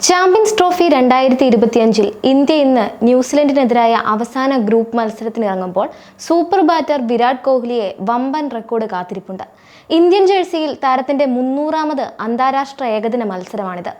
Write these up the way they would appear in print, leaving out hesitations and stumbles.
Champions trophy 2025 India ഇന്ന് ന്യൂസിലൻഡിനെതിരായ അവസാന group മത്സരത്തിനിറങ്ങുമ്പോൾ super batter Virat കോഹ്ലിയെ വമ്പൻ റെക്കോർഡ് കാത്തിരിപ്പുണ്ട്. ഇന്ത്യൻ ജേഴ്സിയിൽ താരത്തിന്റെ 300ാമത് അന്താരാഷ്ട്ര ഏകദിന മത്സരമാണിത്.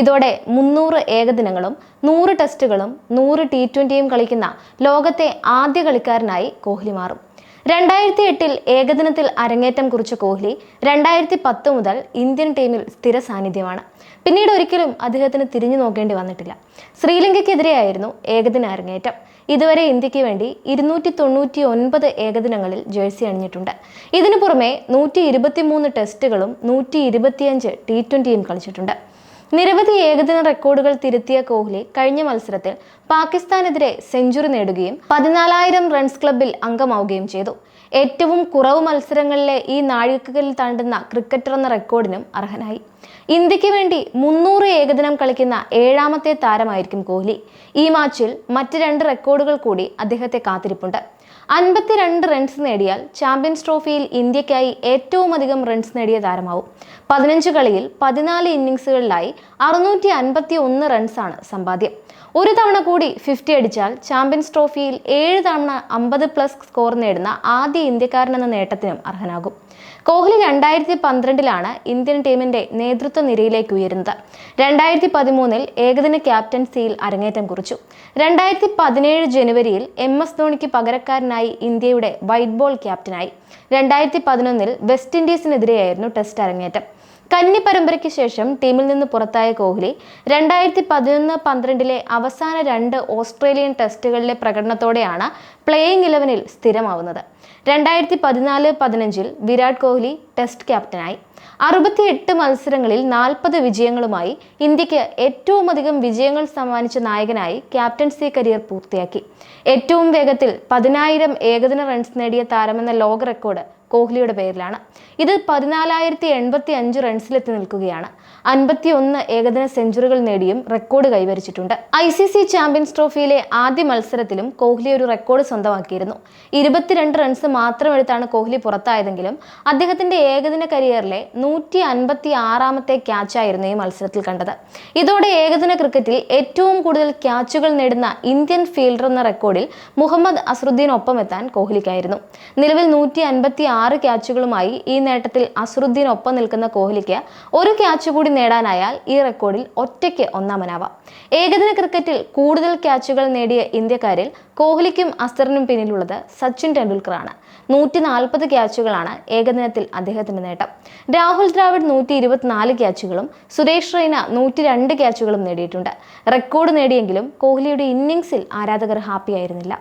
ഇതോടെ 300 ഏകദിനങ്ങളും 100 ടെസ്റ്റുകളും 100 T20യും കളിക്കുന്ന ലോകത്തെ ആദ്യ കളിക്കാരനായി കോഹ്ലി മാറും. 2008 ഏകദിനത്തിൽ അരങ്ങേറ്റം കുറിച്ച കോഹ്ലി 2010 മുതൽ ഇന്ത്യൻ ടീമിൽ സ്ഥിര സാന്നിധ്യമാണ്. പിന്നീട് ഒരിക്കലും അദ്ദേഹത്തിന് തിരിഞ്ഞു നോക്കേണ്ടി വന്നിട്ടില്ല. ശ്രീലങ്കയ്ക്കെതിരെയായിരുന്നു ഏകദിന അരങ്ങേറ്റം. ഇതുവരെ ഇന്ത്യക്ക് വേണ്ടി 299 ഏകദിനങ്ങളിൽ ജേഴ്സി അണിഞ്ഞിട്ടുണ്ട്. ഇതിനു പുറമെ 123 ടെസ്റ്റുകളും 125 T20യും കളിച്ചിട്ടുണ്ട്. നിരവധി ഏകദിന റെക്കോർഡുകൾ തിരുത്തിയ കോഹ്ലി കഴിഞ്ഞ മത്സരത്തിൽ പാകിസ്ഥാനെതിരെ സെഞ്ചുറി നേടുകയും 14,000 റൺസ് ക്ലബിൽ അംഗമാവുകയും ചെയ്തു. ഏറ്റവും കുറവ് മത്സരങ്ങളിലെ ഈ നാഴികക്കല്ലിൽ താണ്ടുന്ന ക്രിക്കറ്റർ എന്ന റെക്കോർഡിനും അർഹനായി. ഇന്ത്യക്ക് വേണ്ടി 300 ഏകദിനം കളിക്കുന്ന 7ാമത്തെ താരമായിരിക്കും കോഹ്ലി. ഈ മാച്ചിൽ മറ്റ് 2 റെക്കോർഡുകൾ കൂടി അദ്ദേഹത്തെ കാത്തിരിപ്പുണ്ട്. 52 റൺസ് നേടിയാൽ ചാമ്പ്യൻസ് ട്രോഫിയിൽ ഇന്ത്യക്കായി ഏറ്റവും അധികം റൺസ് നേടിയ താരമാവും. 15 കളിയിൽ 14 ഇന്നിംഗ്സുകളിലായി 651 റൺസാണ് സമ്പാദ്യം. ഒരു തവണ കൂടി 50 അടിച്ചാൽ ചാമ്പ്യൻസ് ട്രോഫിയിൽ 7 തവണ 50+ സ്കോർ നേടുന്ന ആദ്യ ഇന്ത്യക്കാരനെന്ന നേട്ടത്തിനും അർഹനാകും. കോഹ്ലി 2012 ഇന്ത്യൻ ടീമിന്റെ നേതൃത്വ നിരയിലേക്ക് ഉയരുന്നത്. 2013 ഏകദിന ക്യാപ്റ്റൻസിയിൽ അരങ്ങേറ്റം കുറിച്ചു. 2017 ജനുവരിയിൽ MS ധോണിക്ക് പകരക്കാരനായി ഇന്ത്യയുടെ വൈറ്റ് ബോൾ ക്യാപ്റ്റനായി. 2011 വെസ്റ്റ് ഇൻഡീസിനെതിരെയായിരുന്നു ടെസ്റ്റ് അരങ്ങേറ്റം. കന്നി പരമ്പരയ്ക്ക് ശേഷം ടീമിൽ നിന്ന് പുറത്തായ കോഹ്ലി 2011-12 അവസാന 2 ഓസ്ട്രേലിയൻ ടെസ്റ്റുകളിലെ പ്രകടനത്തോടെയാണ് പ്ലേയിങ് 11-ൽ സ്ഥിരമാവുന്നത്. 2014-15 വിരാട് കോഹ്ലി ടെസ്റ്റ് ക്യാപ്റ്റനായി. 68 മത്സരങ്ങളിൽ 40 വിജയങ്ങളുമായി ഇന്ത്യക്ക് ഏറ്റവും അധികം വിജയങ്ങൾ സമ്മാനിച്ച നായകനായി ക്യാപ്റ്റൻസി കരിയർ പൂർത്തിയാക്കി. ഏറ്റവും വേഗത്തിൽ 10,000 ഏകദിന റൺസ് നേടിയ താരമെന്ന ലോക റെക്കോർഡ് കോഹ്ലിയുടെ പേരിലാണ്. ഇത് 14,085 റൺസിലെത്തി നിൽക്കുകയാണ്. 51 ഏകദിന സെഞ്ചുറികൾ നേടിയും റെക്കോർഡ് കൈവരിച്ചിട്ടുണ്ട്. ICC ചാമ്പ്യൻസ് ട്രോഫിയിലെ ആദ്യ മത്സരത്തിലും കോഹ്ലി ഒരു റെക്കോർഡ് സ്വന്തമാക്കിയിരുന്നു. 22 റൺസ് മാത്രം എടുത്താണ് കോഹ്ലി പുറത്തായതെങ്കിലും അദ്ദേഹത്തിന്റെ ഏകദിന കരിയറിലെ 156ാമത്തെ ക്യാച്ചായിരുന്നു ഈ മത്സരത്തിൽ കണ്ടത്. ഇതോടെ ഏകദിന ക്രിക്കറ്റിൽ ഏറ്റവും കൂടുതൽ ക്യാച്ചുകൾ നേടുന്ന ഇന്ത്യൻ ഫീൽഡർ എന്ന റെക്കോർഡിൽ മുഹമ്മദ് അസ്റുദ്ദീനൊപ്പം എത്താൻ കോഹ്ലിക്കായിരുന്നു. നിലവിൽ 156 ക്യാച്ചുകളുമായി ഈ നേട്ടത്തിൽ അസ്റുദ്ദീനൊപ്പം നിൽക്കുന്ന കോഹ്ലിക്ക് ഒരു ക്യാച്ച് കൂടി നേടാനായാൽ ഈ റെക്കോർഡിൽ ഒറ്റയ്ക്ക് ഒന്നാമനാവാം. ഏകദിന ക്രിക്കറ്റിൽ കൂടുതൽ ക്യാച്ചുകൾ നേടിയ ഇന്ത്യക്കാരിൽ കോഹ്ലിക്കും അസ്ഹറിനും പിന്നിലുള്ളത് സച്ചിൻ ടെണ്ടുൽക്കറാണ്. 140 ക്യാച്ചുകളാണ് ഏകദിനത്തിൽ അദ്ദേഹത്തിന്റെ നേട്ടം. രാഹുൽ ദ്രാവിഡ് 124 ക്യാച്ചുകളും സുരേഷ് റെയ്ന 102 ക്യാച്ചുകളും നേടിയിട്ടുണ്ട്. റെക്കോർഡ് നേടിയെങ്കിലും കോഹ്ലിയുടെ ഇന്നിംഗ്സിൽ ആരാധകർ ഹാപ്പിയായിരുന്നില്ല.